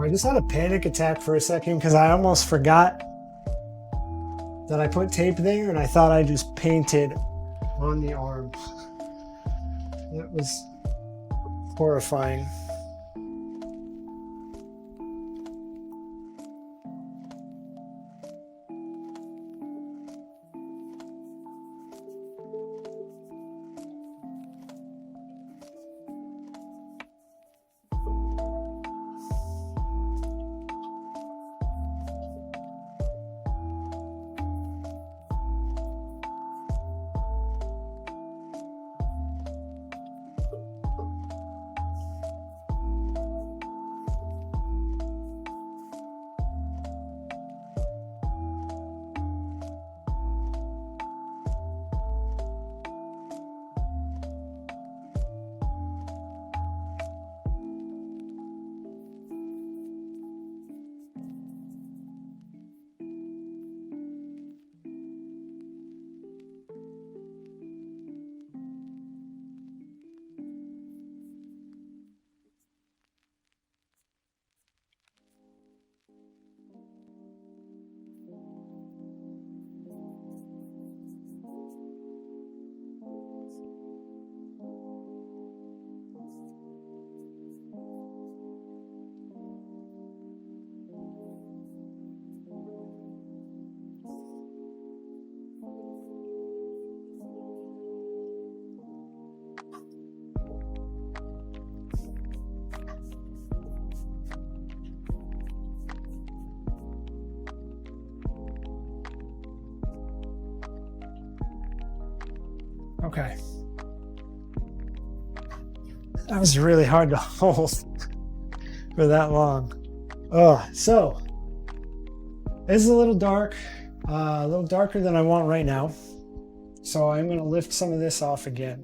I just had a panic attack for a second because I almost forgot that I put tape there and I thought I just painted on the arm. That was horrifying. Okay. That was really hard to hold for that long. Oh, so this is a little dark, a little darker than I want right now. So I'm going to lift some of this off again.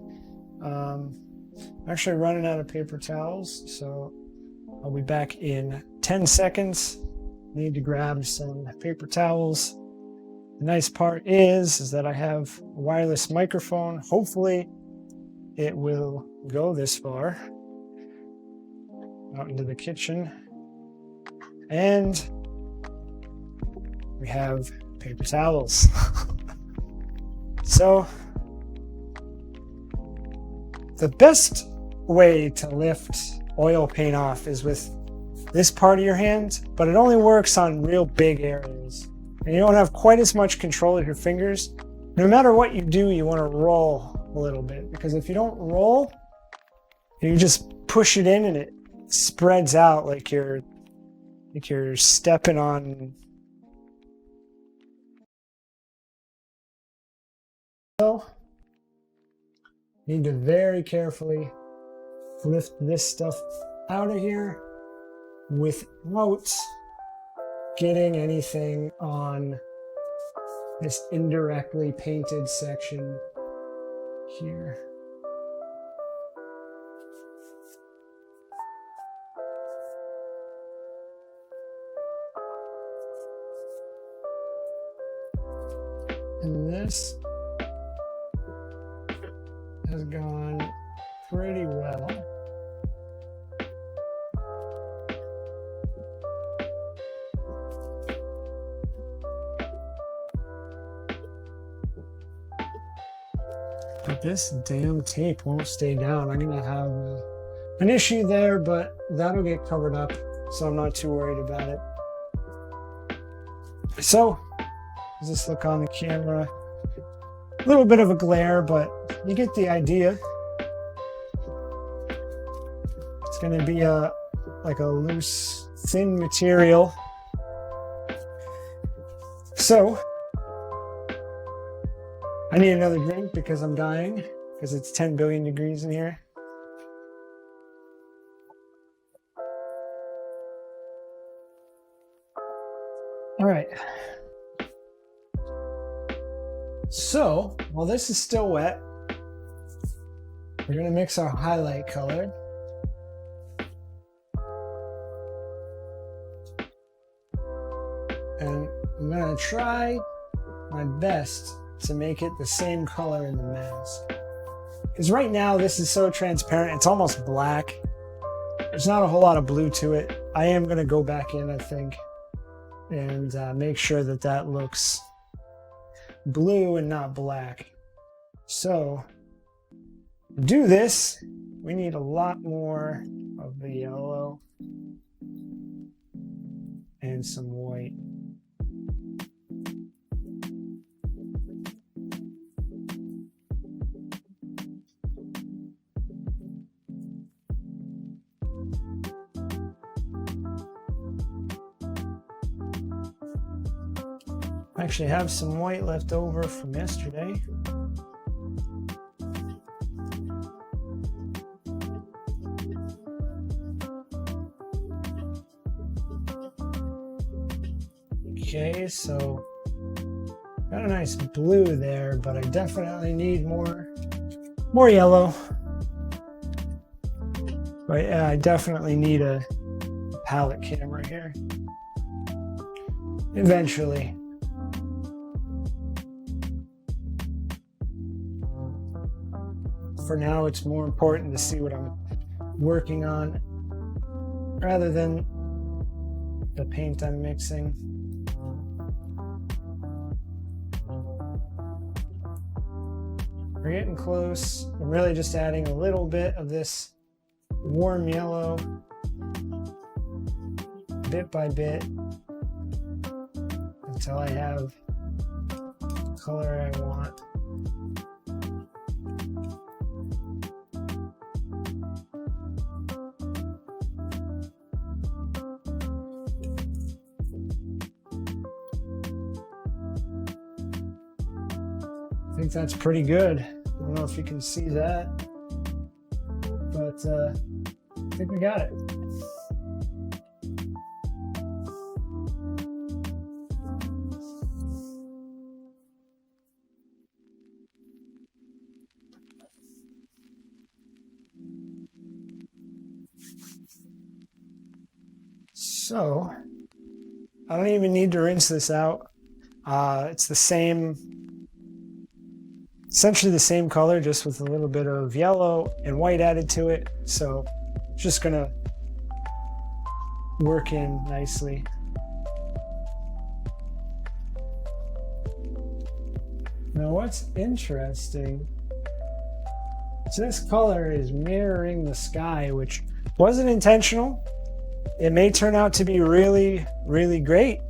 I'm actually running out of paper towels, so I'll be back in 10 seconds. Need to grab some paper towels. The nice part is that I have a wireless microphone. Hopefully it will go this far out into the kitchen. And we have paper towels. So the best way to lift oil paint off is with this part of your hand, but it only works on real big areas. And you don't have quite as much control of your fingers. No matter what you do, you want to roll a little bit, because if you don't roll, you just push it in and it spreads out like you're stepping on. So, you need to very carefully lift this stuff out of here without getting anything on this indirectly painted section here. And this has gone pretty well. But this damn tape won't stay down. I'm gonna have an issue there, but that'll get covered up, so I'm not too worried about it. So, does this look on the camera? A little bit of a glare, but you get the idea. It's gonna be like a loose, thin material. So, I need another drink because I'm dying, because it's 10 billion degrees in here. All right. So, while this is still wet, we're going to mix our highlight color. And I'm going to try my best to make it the same color in the mask. Because right now this is so transparent, it's almost black. There's not a whole lot of blue to it. I am going to go back in, I think, and make sure that that looks blue and not black. So to do this, we need a lot more of the yellow and some white. I actually have some white left over from yesterday. Okay, so got a nice blue there, but I definitely need more yellow. But yeah, I definitely need a palette camera here. Eventually. For now, it's more important to see what I'm working on rather than the paint I'm mixing. We're getting close. I'm really just adding a little bit of this warm yellow, bit by bit, until I have the color I want. I think that's pretty good. I don't know if you can see that, but I think we got it. So I don't even need to rinse this out. It's the same, essentially the same color, just with a little bit of yellow and white added to it. So it's just gonna work in nicely. Now what's interesting, so this color is mirroring the sky, which wasn't intentional. It may turn out to be really, really great,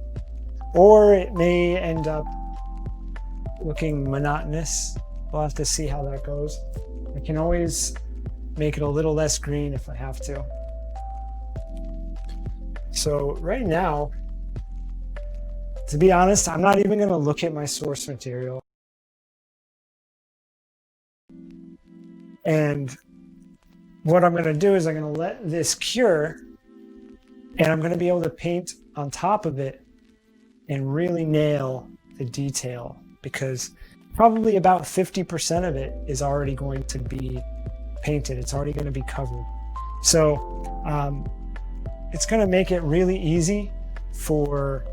or it may end up looking monotonous. We'll have to see how that goes. I can always make it a little less green if I have to. So right now, to be honest, I'm not even going to look at my source material. And what I'm going to do is I'm going to let this cure, and I'm going to be able to paint on top of it and really nail the detail, because probably about 50% of it is already going to be painted. It's already going to be covered. So it's going to make it really easy for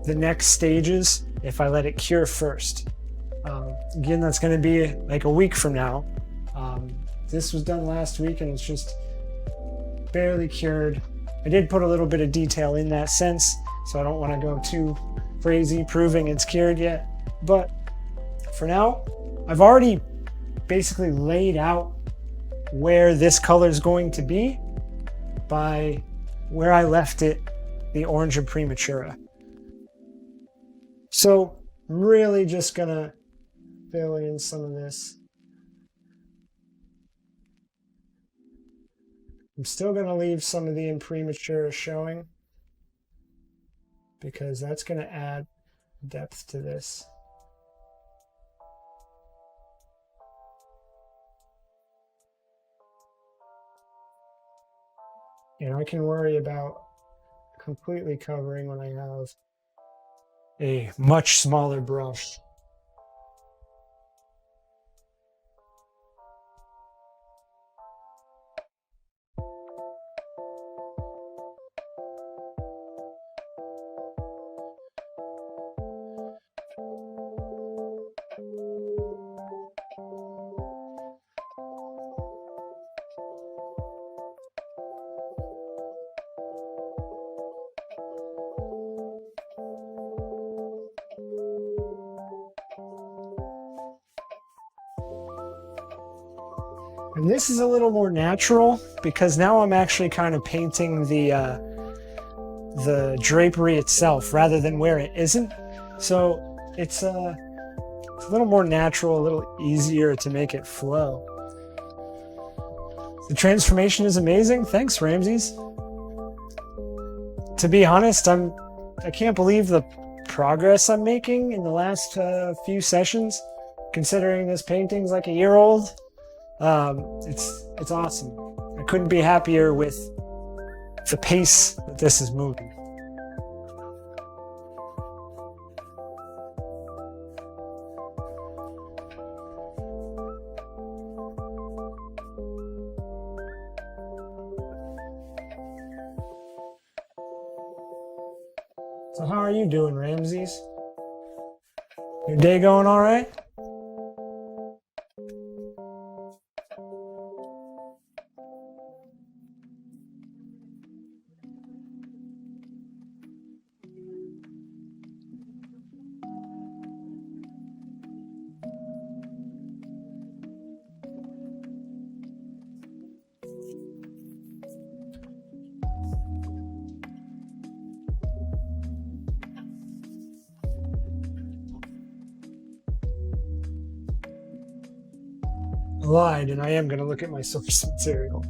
the next stages if I let it cure first. Again, that's going to be like a week from now. This was done last week and it's just barely cured. I did put a little bit of detail in that sense, so I don't want to go too crazy proving it's cured yet. But for now, I've already basically laid out where this color is going to be by where I left it, the Orange Imprimatura. So I'm really just gonna fill in some of this. I'm still gonna leave some of the Imprimatura showing, because that's gonna add depth to this. And I can worry about completely covering when I have a much smaller brush. And this is a little more natural because now I'm actually kind of painting the drapery itself rather than where it isn't. So it's a little more natural, a little easier to make it flow. The transformation is amazing. Thanks, Ramses. To be honest, I can't believe the progress I'm making in the last few sessions, considering this painting's like a year old. It's awesome. I couldn't be happier with the pace that this is moving. So how are you doing, Ramses? Your day going all right? Lied, and I am going to look at my source material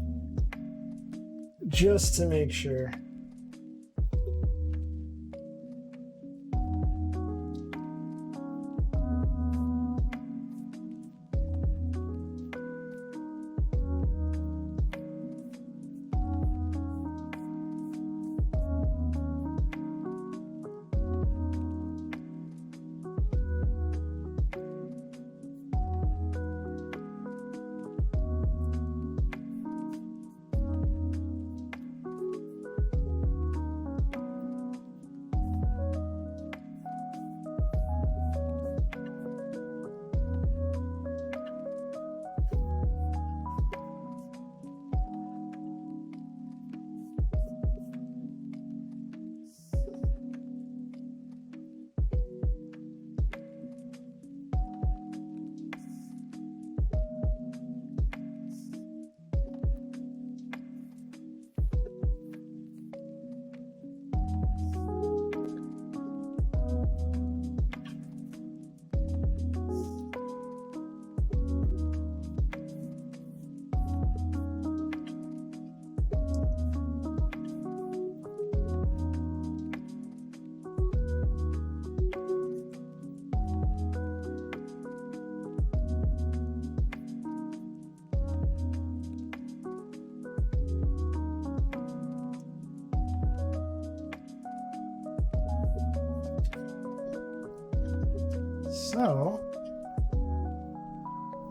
just to make sure. So,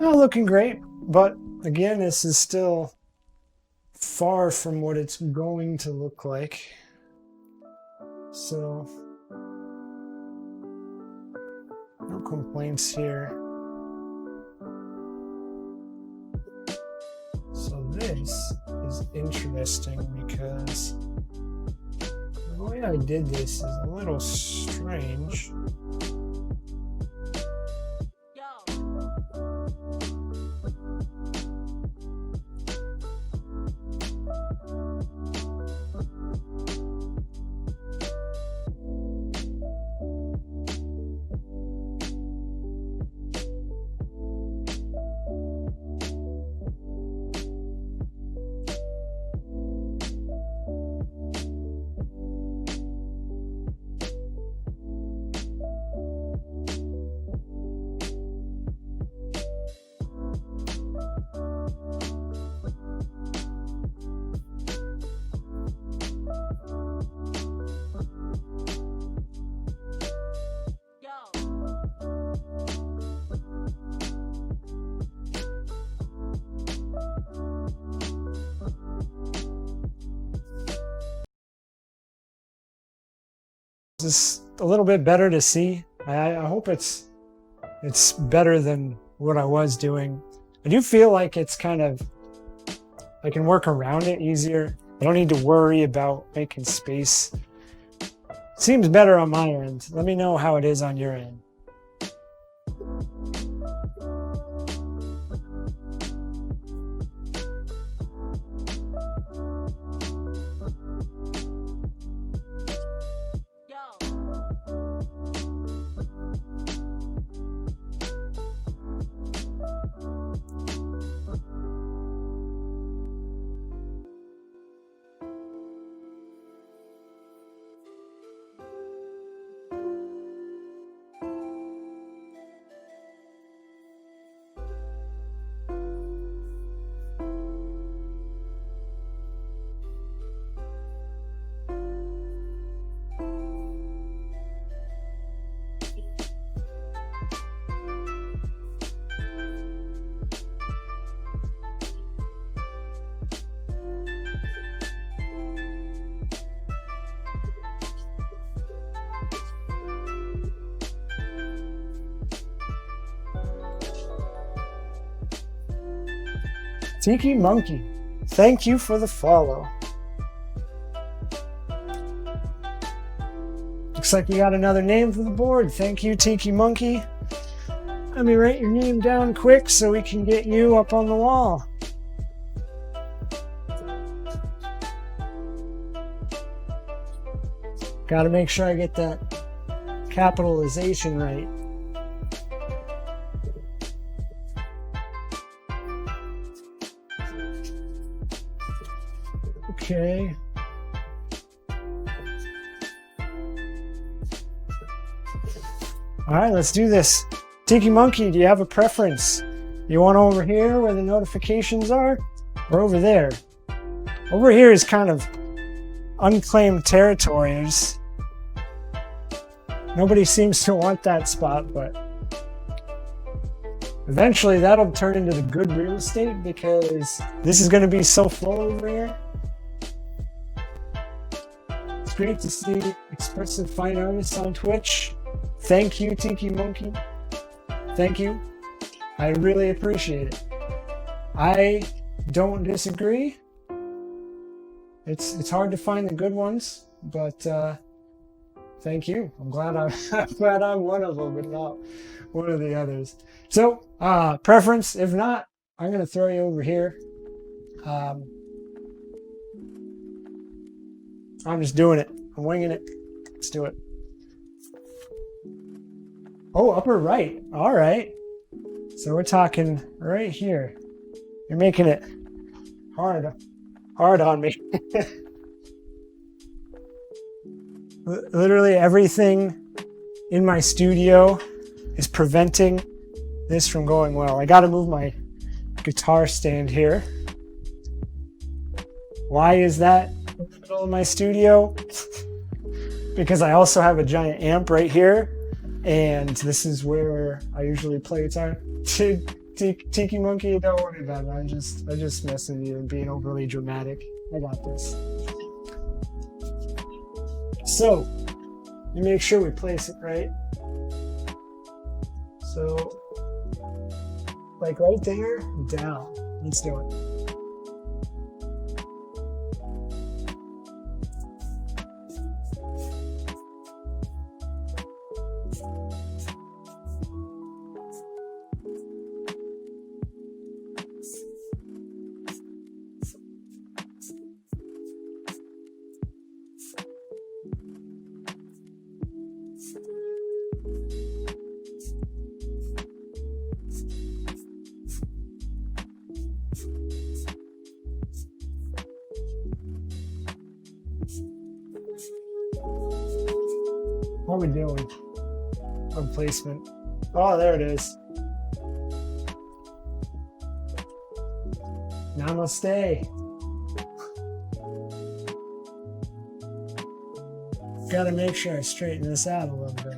not looking great, but again, this is still far from what it's going to look like. So, no complaints here. So this is interesting because the way I did this is a little strange. Is a little bit better to see. I hope it's better than what I was doing. I do feel like it's kind of, I can work around it easier. I don't need to worry about making space. Seems better on my end. Let me know how it is on your end. Tiki Monkey, thank you for the follow. Looks like you got another name for the board. Thank you, Tiki Monkey. Let me write your name down quick so we can get you up on the wall. Got to make sure I get that capitalization right. Okay. All right, let's do this. Tiki Monkey, do you have a preference? You want over here where the notifications are, or over there? Over here is kind of unclaimed territory. Nobody seems to want that spot, but eventually that'll turn into the good real estate because this is going to be so full over here. It's great to see expressive fine artists on Twitch. Thank you, Tiki Monkey. Thank you. I really appreciate it. I don't disagree. It's hard to find the good ones, but thank you. I'm glad I'm one of them, but not one of the others. So preference. If not, I'm gonna throw you over here. I'm just doing it. I'm winging it. Let's do it. Oh, upper right. All right. So we're talking right here. You're making it hard on me. Literally everything in my studio is preventing this from going well. I got to move my guitar stand here. Why is that in the middle of my studio? Because I also have a giant amp right here. And this is where I usually play guitar. Tiki Monkey, don't worry about it. I'm just messing with you and being overly dramatic. I got this. So, you make sure we place it right. So, like right there, down. Let's do it. What are we doing? On placement. Oh, there it is. Namaste. Gotta make sure I straighten this out a little bit.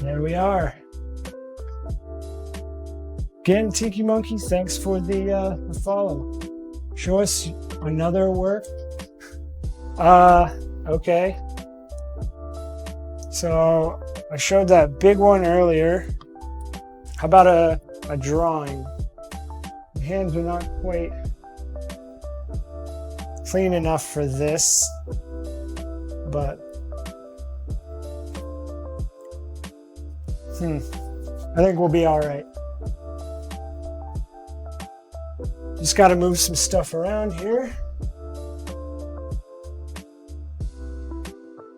There we are. Again, Tiki Monkey, thanks for the follow. Show us another work. Okay. So I showed that big one earlier. How about a drawing? My hands are not quite clean enough for this, but I think we'll be all right. Just got to move some stuff around here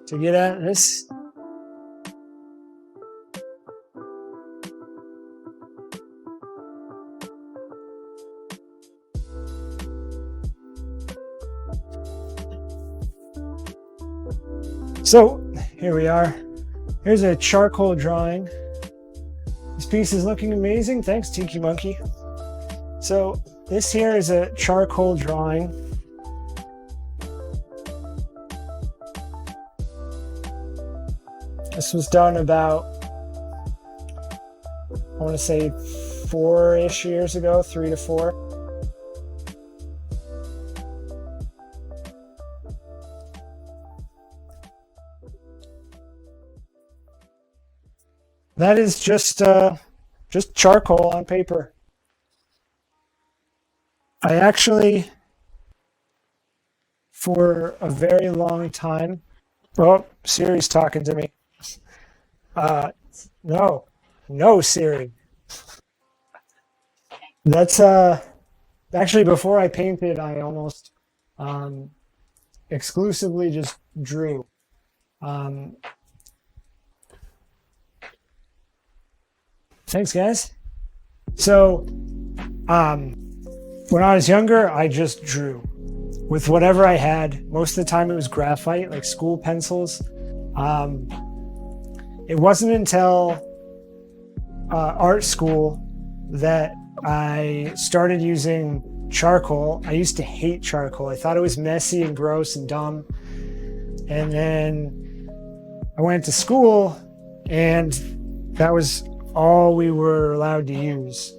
to get at this. So here we are. Here's a charcoal drawing. This piece is looking amazing. Thanks, Tiki Monkey. So this here is a charcoal drawing. This was done about, I want to say 4-ish years ago, 3 to 4. That is just charcoal on paper. I actually, for a very long time, oh, Siri's talking to me. No, Siri. That's actually before I painted, I almost exclusively just drew. Thanks, guys. So, when I was younger, I just drew with whatever I had. Most of the time it was graphite, like school pencils. It wasn't until art school that I started using charcoal. I used to hate charcoal. I thought it was messy and gross and dumb. And then I went to school and that was all we were allowed to use.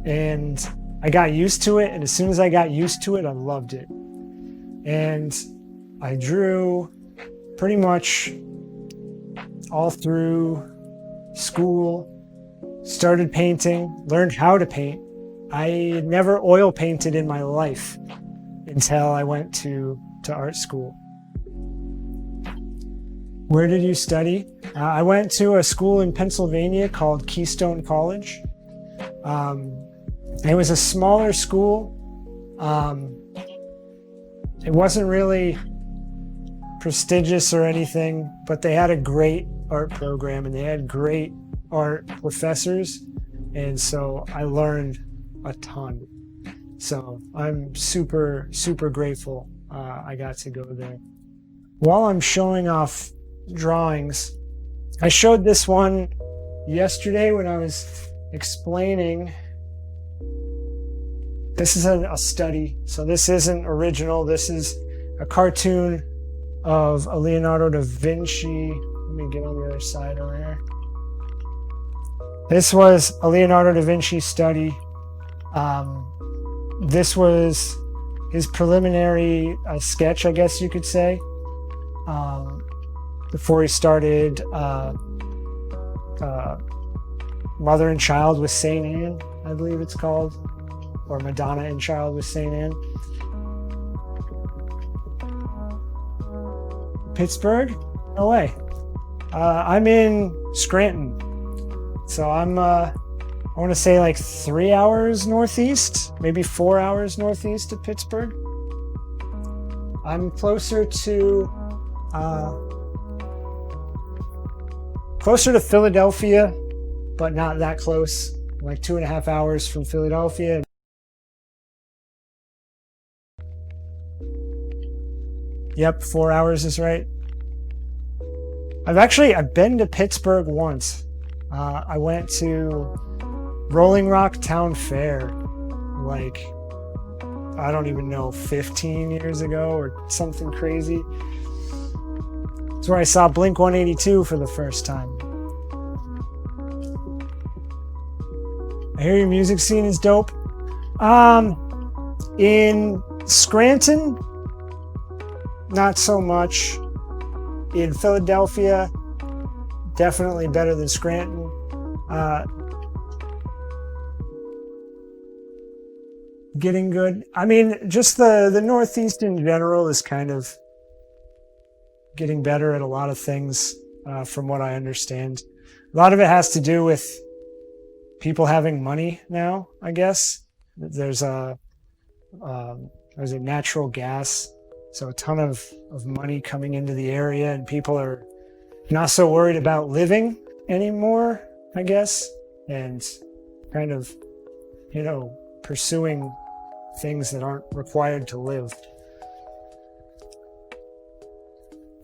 And I got used to it, and as soon as I got used to it, I loved it. And I drew pretty much all through school, started painting, learned how to paint. I had never oil painted in my life until I went to art school. Where did you study? I went to a school in Pennsylvania called Keystone College. It was a smaller school. It wasn't really prestigious or anything, but they had a great art program and they had great art professors. And so I learned a ton. So I'm super, super grateful I got to go there. While I'm showing off drawings, I showed this one yesterday when I was explaining. This is a study, so this isn't original. This is a cartoon of a Leonardo da Vinci. Let me get on the other side over here. This was a Leonardo da Vinci study. This was his preliminary sketch, I guess you could say, before he started Mother and Child with St. Anne, I believe it's called, or Madonna and Child with St. Anne. Pittsburgh? No way. I'm in Scranton. So I'm, I want to say like 3 hours northeast, maybe 4 hours northeast of Pittsburgh. I'm closer to Philadelphia, but not that close, like 2.5 hours from Philadelphia. Yep, 4 hours is right. I've been to Pittsburgh once. I went to Rolling Rock Town Fair, like, I don't even know, 15 years ago or something crazy. It's where I saw Blink-182 for the first time. I hear your music scene is dope. In Scranton, not so much. In Philadelphia, definitely better than Scranton. Getting good. I mean, just the Northeast in general is kind of getting better at a lot of things, from what I understand. A lot of it has to do with people having money now, I guess. There's a natural gas, so a ton of money coming into the area, and people are not so worried about living anymore, I guess, and kind of, pursuing things that aren't required to live,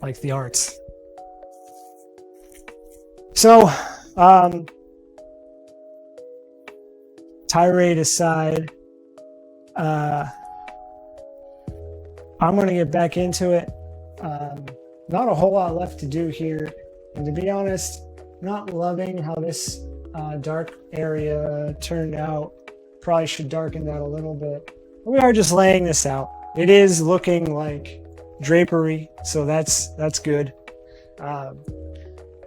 like the arts. So, tirade aside, I'm going to get back into it. Not a whole lot left to do here. And to be honest, not loving how this dark area turned out. Probably should darken that a little bit. But we are just laying this out. It is looking like drapery, so that's good.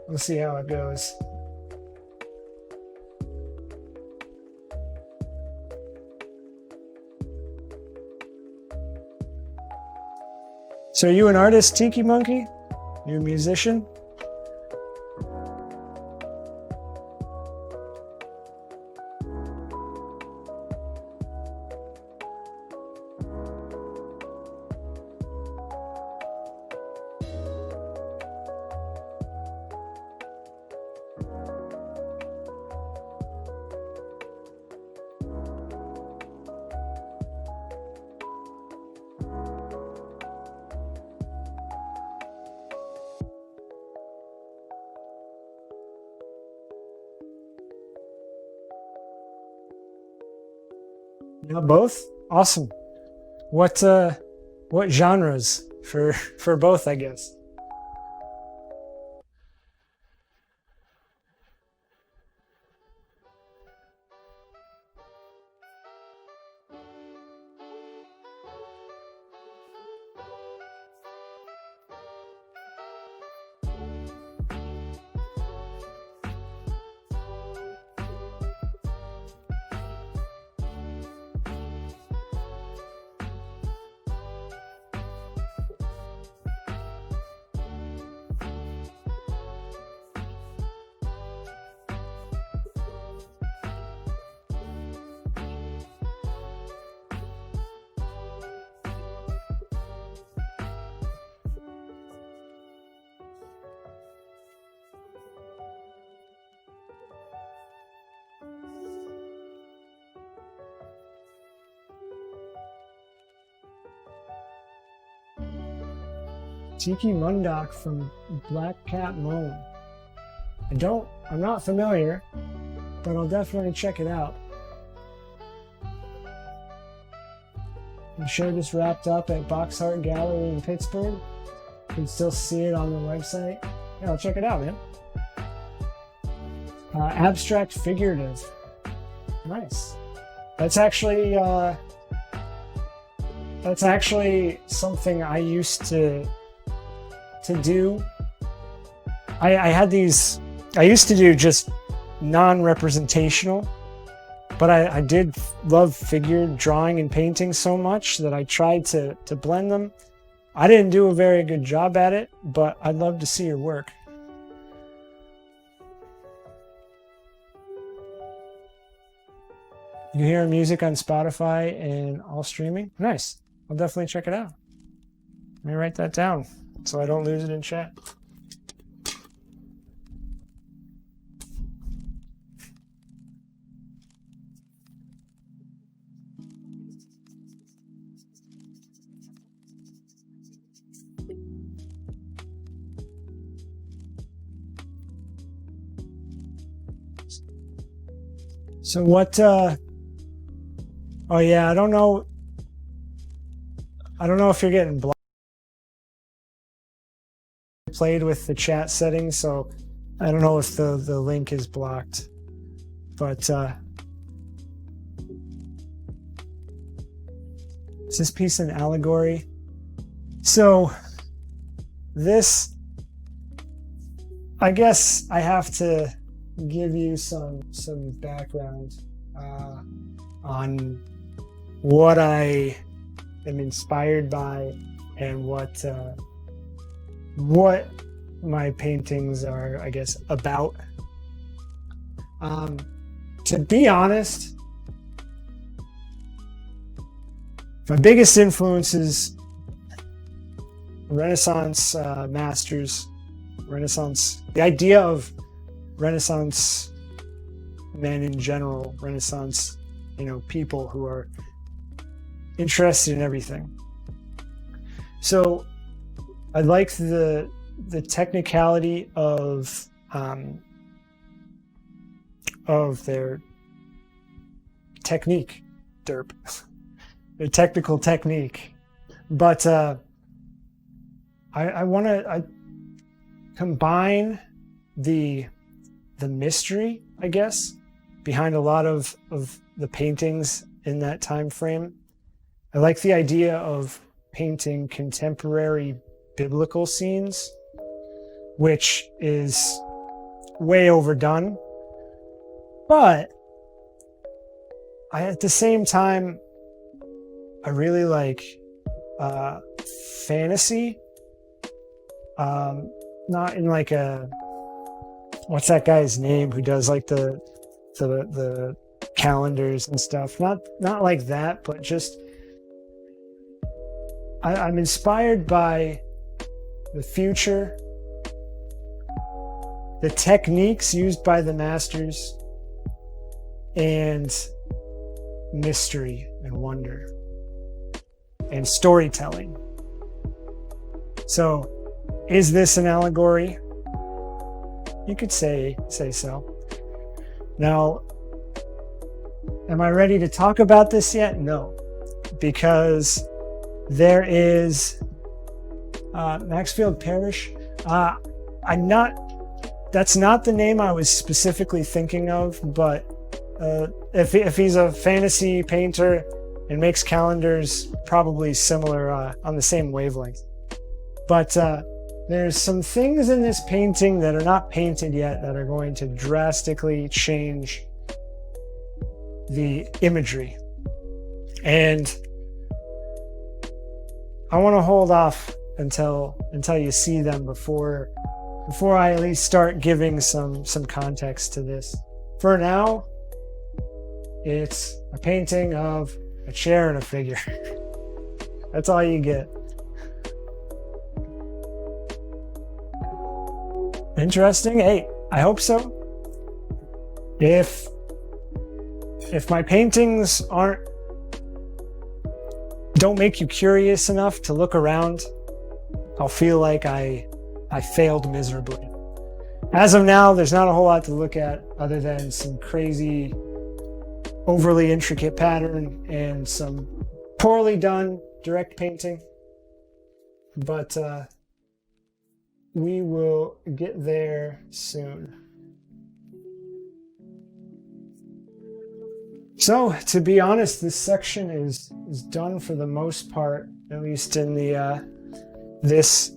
We'll see how it goes. So are you an artist, Tiki Monkey? You a musician? Yeah, both? Awesome. What genres for both, I guess? Tiki Mundok from Black Cat Moan. I'm not familiar, but I'll definitely check it out. I'm sure this wrapped up at Box Art Gallery in Pittsburgh. You can still see it on the website. Yeah, I'll check it out, man. Abstract figurative. Nice. That's actually something I used to do. I used to do just non-representational, but I did love figure drawing and painting so much that I tried to blend them. I didn't do a very good job at it, but I'd love to see your work. You hear music on Spotify and all streaming? Nice. I'll definitely check it out. Let me write that down so I don't lose it in chat. So what, oh yeah, I don't know if you're getting blocked. I played with the chat settings, so I don't know if the link is blocked. But is this piece an allegory? So this, I guess I have to give you some background on what I am inspired by and what my paintings are, I guess, about. To be honest, my biggest influences, Renaissance masters, the idea of Renaissance men in general, Renaissance, people who are interested in everything. So I like the technicality of of their technique, derp, their technical technique. But I want to combine the mystery, I guess, behind a lot of the paintings in that time frame. I like the idea of painting contemporary biblical scenes, which is way overdone. But at the same time, I really like fantasy. Not in like a, what's that guy's name who does like the calendars and stuff? Not like that, but just I'm inspired by the future, the techniques used by the masters, and mystery and wonder and storytelling. So, is this an allegory? You could say so. Now, am I ready to talk about this yet? No, because there is Maxfield Parrish. That's not the name I was specifically thinking of, but if he's a fantasy painter and makes calendars, probably similar on the same wavelength. But there's some things in this painting that are not painted yet that are going to drastically change the imagery. And I want to hold off until you see them before I at least start giving some context to this. For now, it's a painting of a chair and a figure. That's all you get. Interesting. Hey, I hope so. If my paintings don't make you curious enough to look around, I'll feel like I failed miserably. As of now, there's not a whole lot to look at other than some crazy, overly intricate pattern and some poorly done direct painting. But we will get there soon. So, to be honest, this section is done for the most part, at least in the this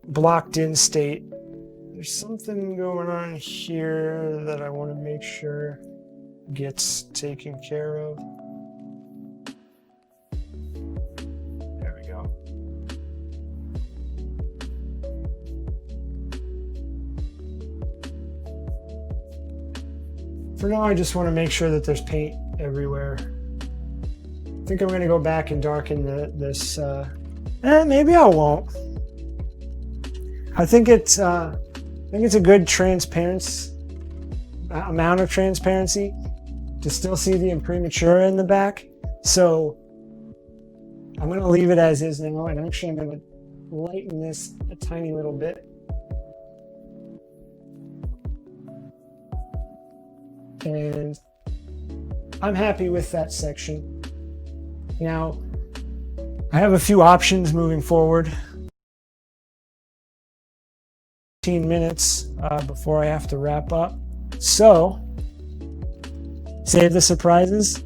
blocked in state. There's something going on here that I want to make sure gets taken care of. There we go. For now, I just want to make sure that there's paint everywhere. I think I'm going to go back and darken this. Maybe I won't. I think it's a good amount of transparency to still see the imprimatur in the back. So I'm going to leave it as is now, and actually I'm going to lighten this a tiny little bit. And I'm happy with that section. Now, I have a few options moving forward. 15 minutes before I have to wrap up. So, save the surprises.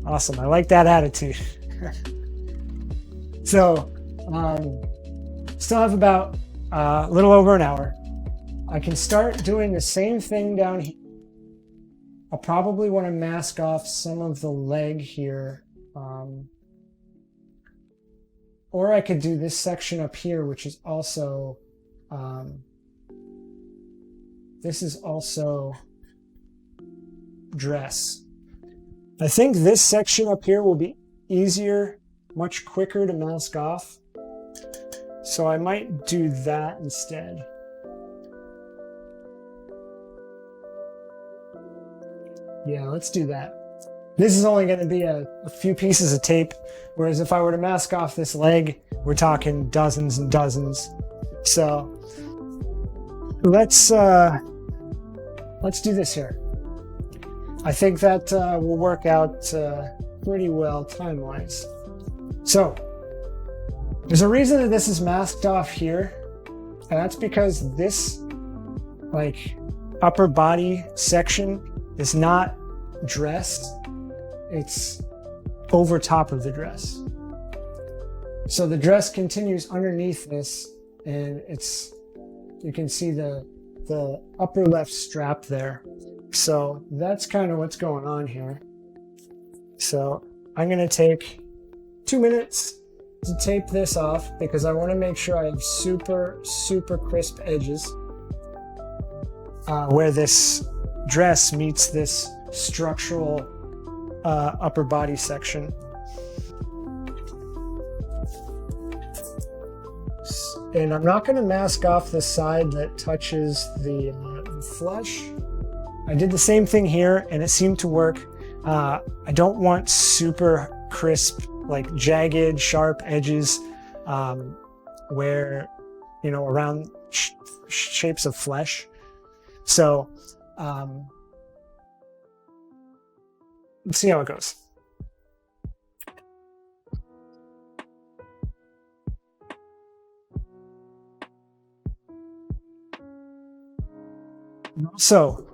Awesome. I like that attitude. So, still have about a little over an hour. I can start doing the same thing down here. I'll probably want to mask off some of the leg here. Or I could do this section up here, which is also, this is also dress. I think this section up here will be easier, much quicker to mask off. So I might do that instead. Yeah, let's do that. This is only going to be a few pieces of tape, whereas if I were to mask off this leg, we're talking dozens and dozens. So let's let's do this here. I think that will work out pretty well time-wise. So there's a reason that this is masked off here, and that's because this like upper body section is not dressed, it's over top of the dress. So the dress continues underneath this, and you can see the upper left strap there. So that's kind of what's going on here. So I'm going to take 2 minutes to tape this off because I want to make sure I have super, super crisp edges where this dress meets this structural upper body section. And I'm not going to mask off the side that touches the flesh. I did the same thing here and it seemed to work. I don't want super crisp, like jagged, sharp edges where, you know, around shapes of flesh. So let's see how it goes. So,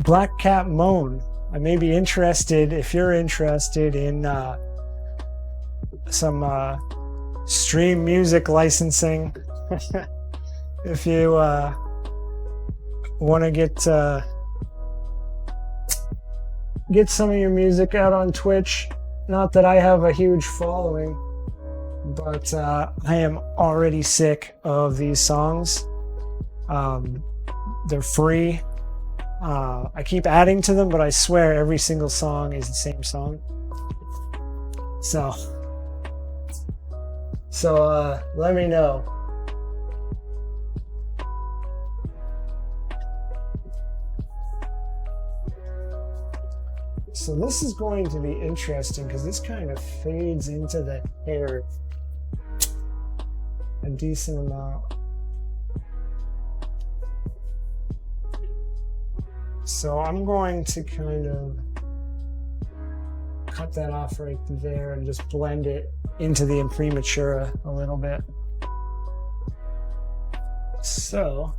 Black Cat Moan, I may be interested, if you're interested in some stream music licensing. If you want to get some of your music out on Twitch, not that I have a huge following, but I am already sick of these songs. They're free. I keep adding to them, but I swear every single song is the same song. So let me know. So this is going to be interesting because this kind of fades into the hair a decent amount. So I'm going to kind of cut that off right there and just blend it into the Imprimatura a little bit. So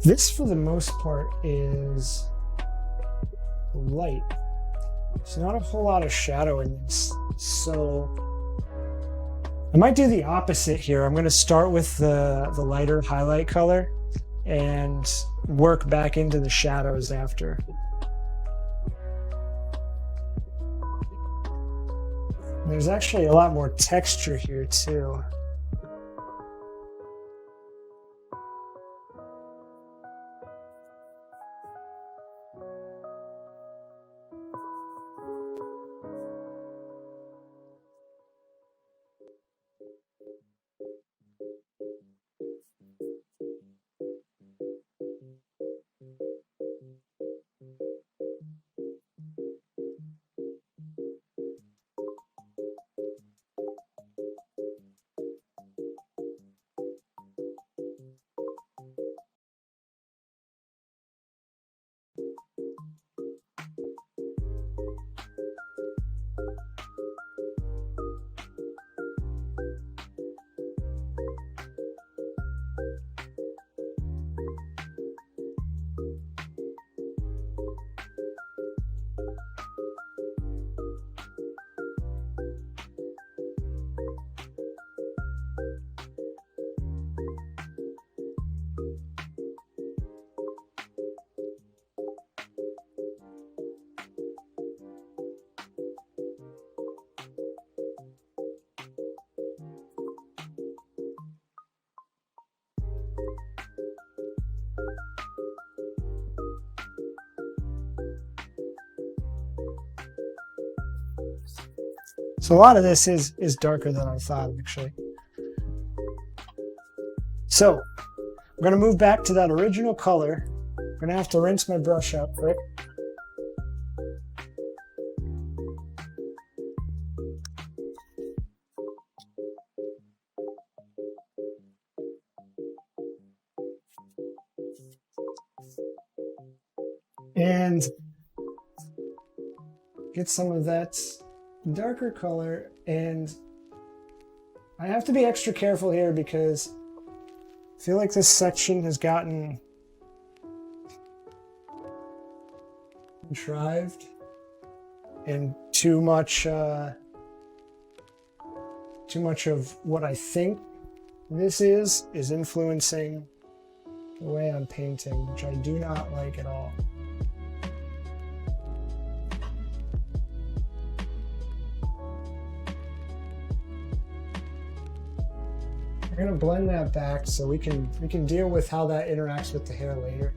this, for the most part, is light. There's not a whole lot of shadow in this. So I might do the opposite here. I'm going to start with the lighter highlight color and work back into the shadows after. There's actually a lot more texture here too. So a lot of this is darker than I thought, actually. So I'm going to move back to that original color. I'm going to have to rinse my brush out quick. and get some of that darker color. And I have to be extra careful here because I feel like this section has gotten contrived and too much of what I think this is influencing the way I'm painting, which I do not like at all. We're gonna blend that back so we can deal with how that interacts with the hair later.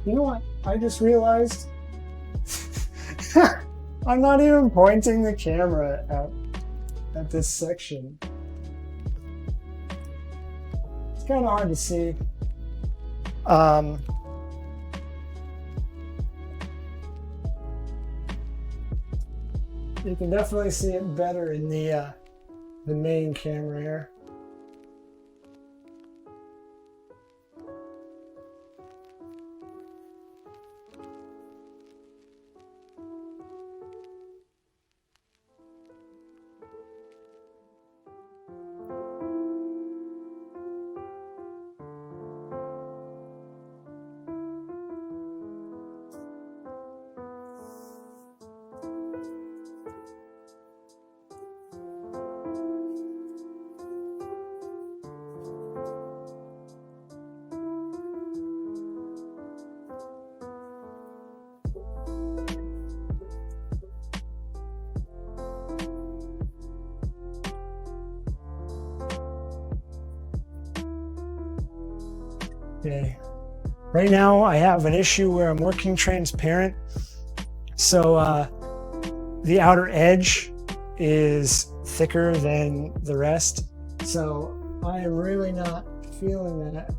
You know what? I just realized I'm not even pointing the camera at this section. It's kind of hard to see. You can definitely see it better in the main camera here. Okay. Right now I have an issue where I'm working transparent. So the outer edge is thicker than the rest. So I am really not feeling that.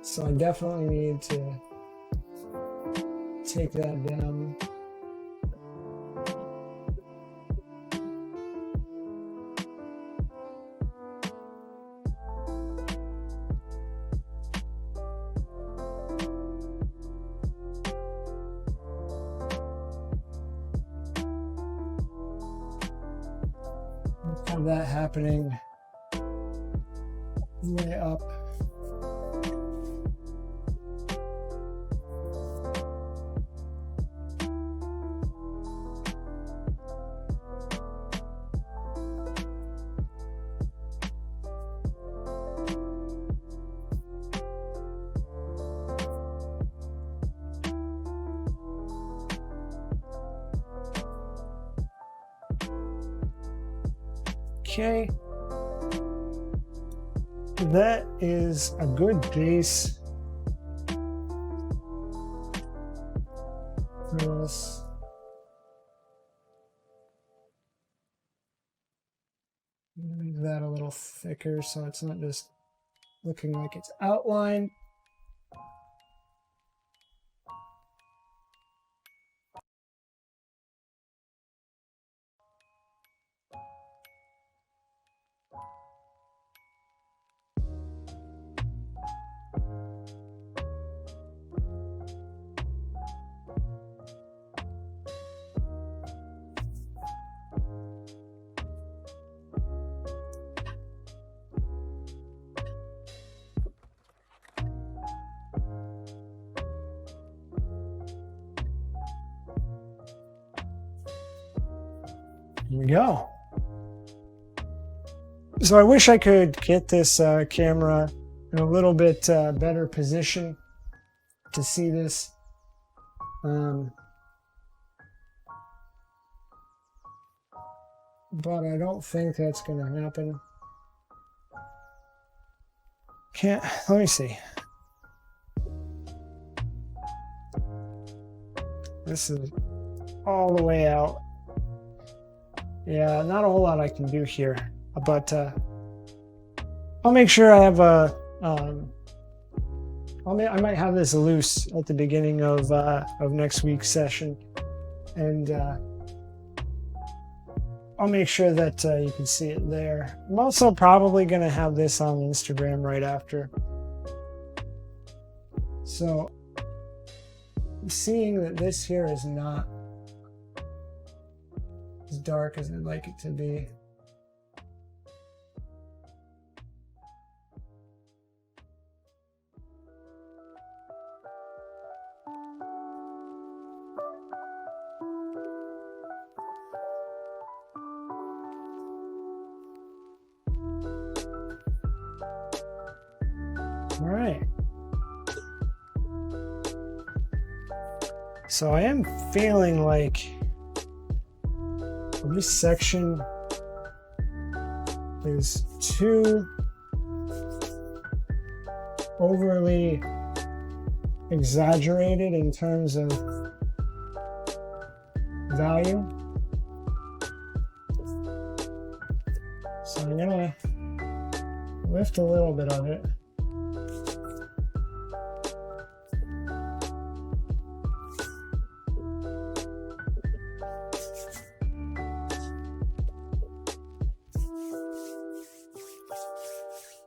So I definitely need to take that down. Have that happening way up. Okay, that is a good base for us. Make that a little thicker so it's not just looking like it's outlined. Here we go. So I wish I could get this camera in a little bit better position to see this. But I don't think that's going to happen. Let me see. This is all the way out. Yeah, not a whole lot I can do here, but I'll make sure I have a. I might have this loose at the beginning of next week's session, and I'll make sure that you can see it there. I'm also probably going to have this on Instagram right after. So, I'm seeing that this here is not as dark as I'd like it to be. All right. So I am feeling like this section is too overly exaggerated in terms of value. So I'm gonna lift a little bit of it.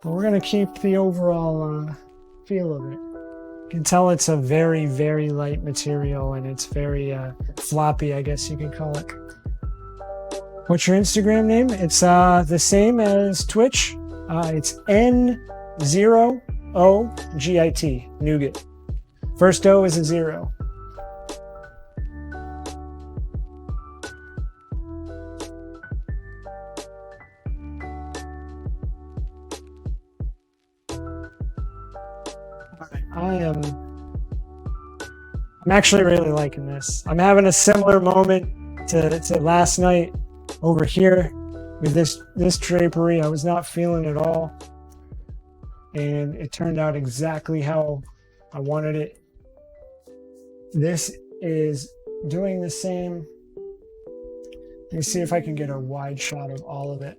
But we're going to keep the overall feel of it. You can tell it's a very, very light material, and it's very floppy, I guess you could call it. What's your Instagram name? It's the same as Twitch. It's N0OGIT, Nougat. First O is a 0. I'm actually really liking this. I'm having a similar moment to last night over here with this drapery. I was not feeling it at all, and it turned out exactly how I wanted it. This is doing the same. Let me see if I can get a wide shot of all of it.